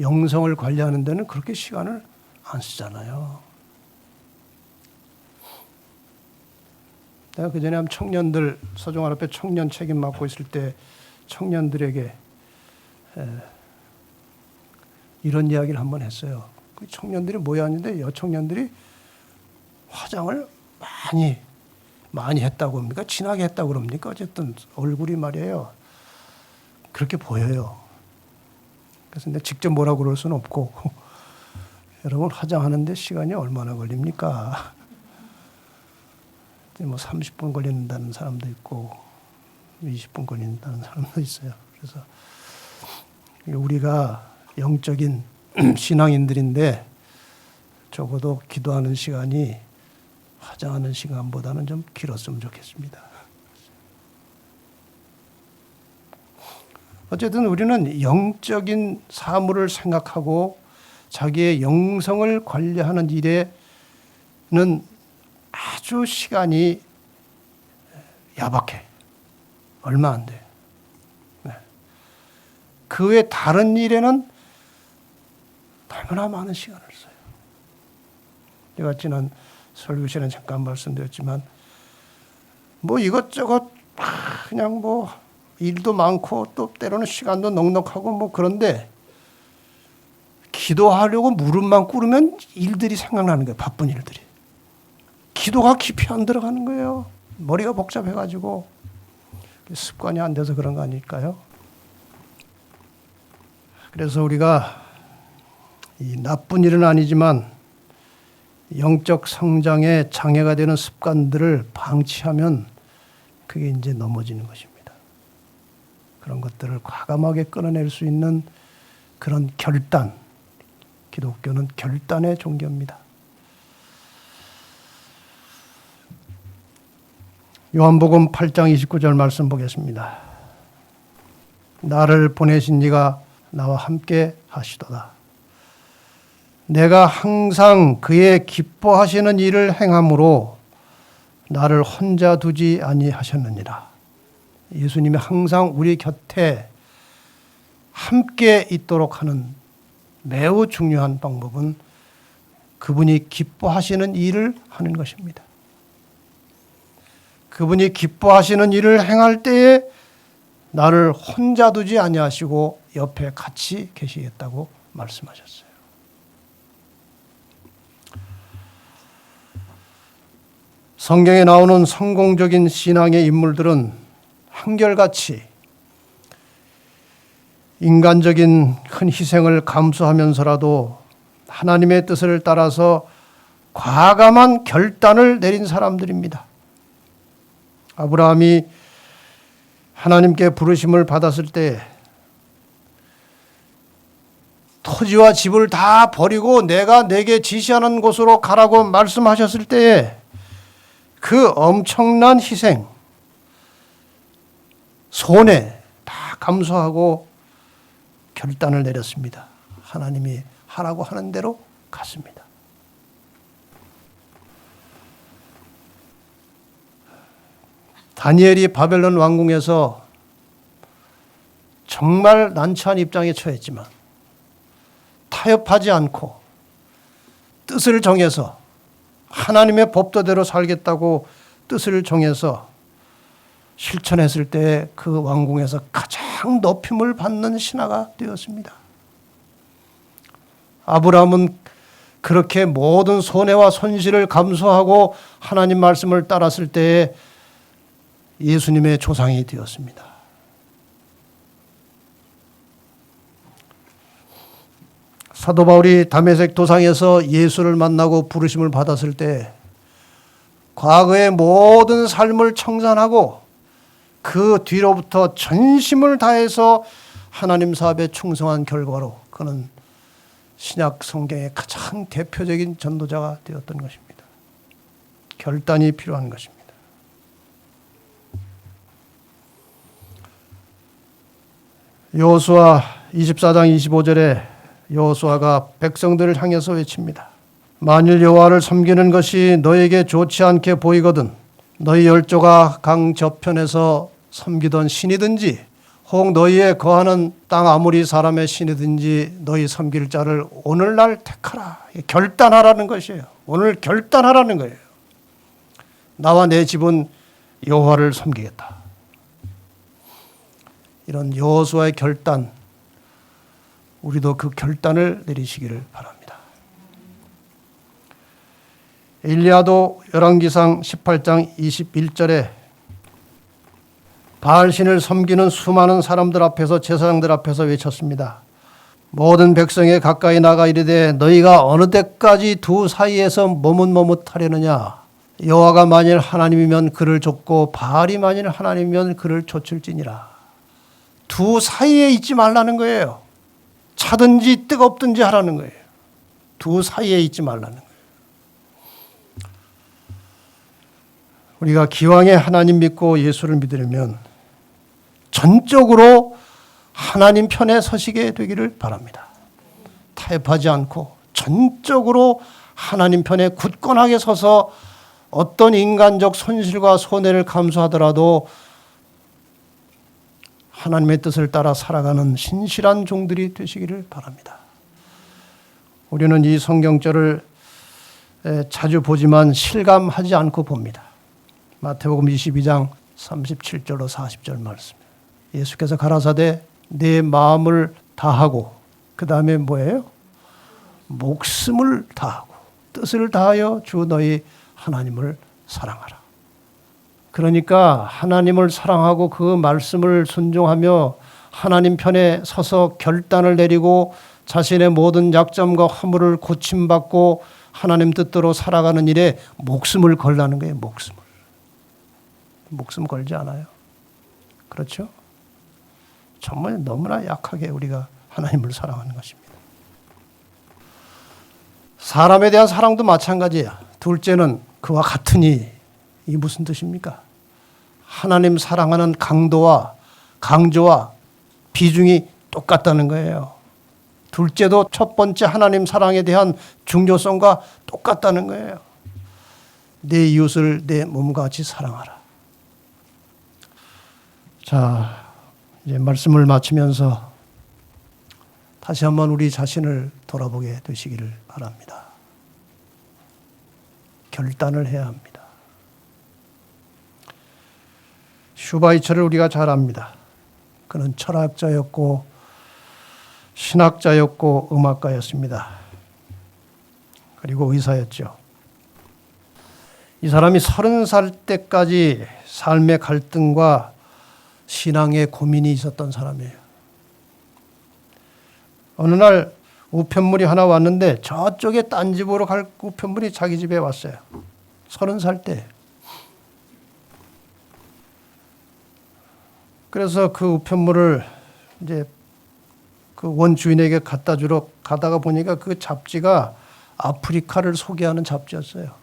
영성을 관리하는 데는 그렇게 시간을 안 쓰잖아요. 내가 그전에 한 청년들, 서종환 앞에 청년 책임 맡고 있을 때 청년들에게 이런 이야기를 한번 했어요. 그 청년들이 모였는데 여청년들이 화장을 많이 했다고 합니까? 진하게 했다고 그럽니까? 어쨌든 얼굴이 말이에요, 그렇게 보여요. 그래서 내가 직접 뭐라고 그럴 수는 없고 여러분, 화장하는데 시간이 얼마나 걸립니까? 뭐 30분 걸린다는 사람도 있고 20분 걸린다는 사람도 있어요. 그래서 우리가 영적인 신앙인들인데 적어도 기도하는 시간이 화장하는 시간보다는 좀 길었으면 좋겠습니다. 어쨌든 우리는 영적인 사물을 생각하고 자기의 영성을 관리하는 일에는 아주 시간이 야박해. 얼마 안 돼. 그 외 다른 일에는 얼마나 많은 시간을 써요. 제가 지난 설교 시간에 잠깐 말씀드렸지만, 뭐 이것저것 그냥 뭐 일도 많고 또 때로는 시간도 넉넉하고 뭐 그런데 기도하려고 무릎만 꿇으면 일들이 생각나는 거예요. 바쁜 일들이. 기도가 깊이 안 들어가는 거예요. 머리가 복잡해가지고. 습관이 안 돼서 그런 거 아닐까요? 그래서 우리가 이 나쁜 일은 아니지만 영적 성장에 장애가 되는 습관들을 방치하면 그게 이제 넘어지는 것입니다. 그런 것들을 과감하게 끊어낼 수 있는 그런 결단, 기독교는 결단의 종교입니다. 요한복음 8장 29절 말씀 보겠습니다. 나를 보내신 이가 나와 함께 하시도다. 내가 항상 그의 기뻐하시는 일을 행함으로 나를 혼자 두지 아니하셨느니라. 예수님이 항상 우리 곁에 함께 있도록 하는 매우 중요한 방법은 그분이 기뻐하시는 일을 하는 것입니다. 그분이 기뻐하시는 일을 행할 때에 나를 혼자 두지 아니하시고 옆에 같이 계시겠다고 말씀하셨어요. 성경에 나오는 성공적인 신앙의 인물들은 한결같이 인간적인 큰 희생을 감수하면서라도 하나님의 뜻을 따라서 과감한 결단을 내린 사람들입니다. 아브라함이 하나님께 부르심을 받았을 때 토지와 집을 다 버리고 내가 내게 지시하는 곳으로 가라고 말씀하셨을 때에 그 엄청난 희생, 손해 다 감수하고 결단을 내렸습니다. 하나님이 하라고 하는 대로 갔습니다. 다니엘이 바벨론 왕궁에서 정말 난처한 입장에 처했지만 타협하지 않고 뜻을 정해서 하나님의 법도대로 살겠다고 뜻을 정해서 실천했을 때 그 왕궁에서 가장 높임을 받는 신하가 되었습니다. 아브라함은 그렇게 모든 손해와 손실을 감수하고 하나님 말씀을 따랐을 때에 예수님의 조상이 되었습니다. 사도 바울이 다메섹 도상에서 예수를 만나고 부르심을 받았을 때 과거의 모든 삶을 청산하고 그 뒤로부터 전심을 다해서 하나님 사업에 충성한 결과로 그는 신약 성경의 가장 대표적인 전도자가 되었던 것입니다. 결단이 필요한 것입니다. 여호수아 24장 25절에 여호수아가 백성들을 향해서 외칩니다. 만일 여호와를 섬기는 것이 너에게 좋지 않게 보이거든 너희 열조가 강 저편에서 섬기던 신이든지 혹 너희의 거하는 땅 아무리 사람의 신이든지 너희 섬길 자를 오늘날 택하라. 결단하라는 것이에요. 오늘 결단하라는 거예요. 나와 내 집은 여호와를 섬기겠다. 이런 여호수아의 결단, 우리도 그 결단을 내리시기를 바랍니다. 엘리야도 열왕기상 18장 21절에 바알신을 섬기는 수많은 사람들 앞에서 제사장들 앞에서 외쳤습니다. 모든 백성에 가까이 나가 이르되 너희가 어느 때까지 두 사이에서 머뭇머뭇하려느냐. 여호와가 만일 하나님이면 그를 좇고 바알이 만일 하나님이면 그를 좇을지니라. 두 사이에 있지 말라는 거예요. 차든지 뜨겁든지 하라는 거예요. 두 사이에 있지 말라는 거예요. 우리가 기왕에 하나님 믿고 예수를 믿으려면 전적으로 하나님 편에 서시게 되기를 바랍니다. 타협하지 않고 전적으로 하나님 편에 굳건하게 서서 어떤 인간적 손실과 손해를 감수하더라도 하나님의 뜻을 따라 살아가는 신실한 종들이 되시기를 바랍니다. 우리는 이 성경절을 자주 보지만 실감하지 않고 봅니다. 마태복음 22장 37절로 40절 말씀. 예수께서 가라사대 내 마음을 다하고 그 다음에 뭐예요? 목숨을 다하고 뜻을 다하여 주 너희 하나님을 사랑하라. 그러니까 하나님을 사랑하고 그 말씀을 순종하며 하나님 편에 서서 결단을 내리고 자신의 모든 약점과 허물을 고침받고 하나님 뜻대로 살아가는 일에 목숨을 걸라는 거예요. 목숨 걸지 않아요. 그렇죠? 정말 너무나 약하게 우리가 하나님을 사랑하는 것입니다. 사람에 대한 사랑도 마찬가지야. 둘째는 그와 같으니, 이게 무슨 뜻입니까? 하나님 사랑하는 강도와 강조와 비중이 똑같다는 거예요. 둘째도 첫 번째 하나님 사랑에 대한 중요성과 똑같다는 거예요. 내 이웃을 내 몸과 같이 사랑하라. 자, 이제 말씀을 마치면서 다시 한번 우리 자신을 돌아보게 되시기를 바랍니다. 결단을 해야 합니다. 슈바이처를 우리가 잘 압니다. 그는 철학자였고 신학자였고 음악가였습니다. 그리고 의사였죠. 이 사람이 30살 때까지 삶의 갈등과 신앙의 고민이 있었던 사람이에요. 어느 날 우편물이 하나 왔는데 저쪽에 딴 집으로 갈 우편물이 자기 집에 왔어요. 30살 때. 그래서 그 우편물을 이제 그 원주인에게 갖다 주러 가다가 보니까 그 잡지가 아프리카를 소개하는 잡지였어요.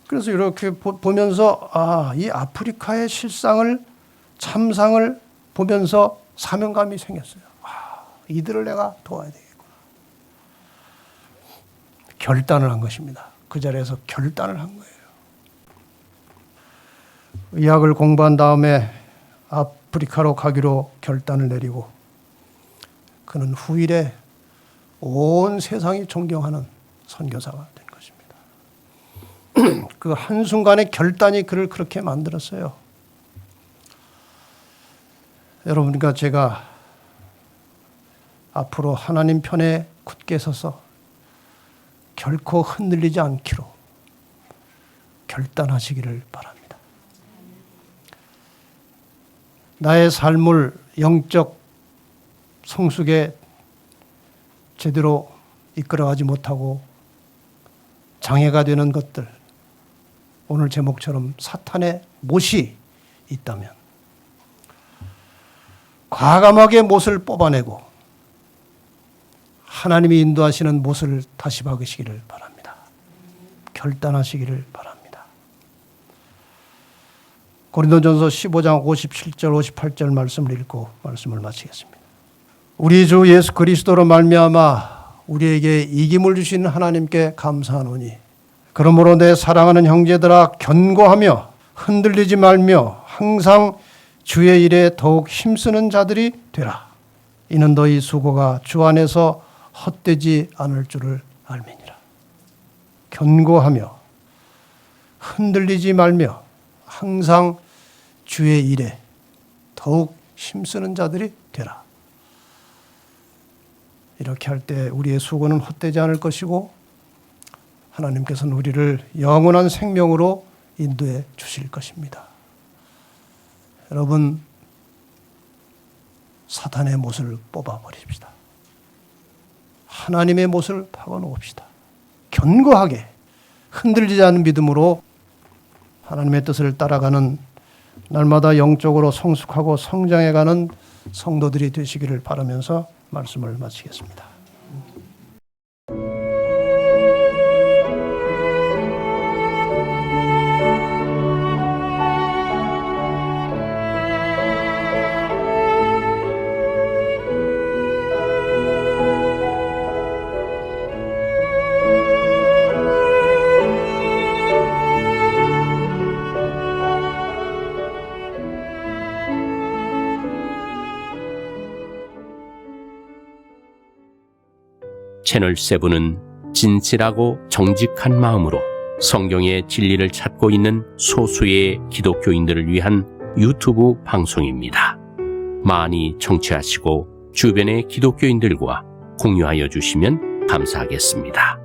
그래서 이렇게 보면서 이 아프리카의 실상을 참상을 보면서 사명감이 생겼어요. 이들을 내가 도와야 되겠구나. 결단을 한 것입니다. 그 자리에서 결단을 한 거예요. 의학을 공부한 다음에 아프리카로 가기로 결단을 내리고 그는 후일에 온 세상이 존경하는 선교사가 된 것입니다. 그 한순간의 결단이 그를 그렇게 만들었어요. 여러분과 제가 앞으로 하나님 편에 굳게 서서 결코 흔들리지 않기로 결단하시기를 바랍니다. 나의 삶을 영적 성숙에 제대로 이끌어가지 못하고 장애가 되는 것들, 오늘 제목처럼 사탄의 못이 있다면 과감하게 못을 뽑아내고 하나님이 인도하시는 못을 다시 박으시기를 바랍니다. 결단하시기를 바랍니다. 고린도전서 15장 57절 58절 말씀을 읽고 말씀을 마치겠습니다. 우리 주 예수 그리스도로 말미암아 우리에게 이김을 주신 하나님께 감사하노니 그러므로 내 사랑하는 형제들아 견고하며 흔들리지 말며 항상 주의 일에 더욱 힘쓰는 자들이 되라. 이는 너희 수고가 주 안에서 헛되지 않을 줄을 알미니라. 견고하며 흔들리지 말며 항상 주의 일에 더욱 힘쓰는 자들이 되라. 이렇게 할 때 우리의 수고는 헛되지 않을 것이고 하나님께서는 우리를 영원한 생명으로 인도해 주실 것입니다. 여러분, 사탄의 못을 뽑아버립시다. 하나님의 못을 박아놓읍시다. 견고하게 흔들리지 않는 믿음으로 하나님의 뜻을 따라가는 날마다 영적으로 성숙하고 성장해가는 성도들이 되시기를 바라면서 말씀을 마치겠습니다. 채널7은 진실하고 정직한 마음으로 성경의 진리를 찾고 있는 소수의 기독교인들을 위한 유튜브 방송입니다. 많이 청취하시고 주변의 기독교인들과 공유하여 주시면 감사하겠습니다.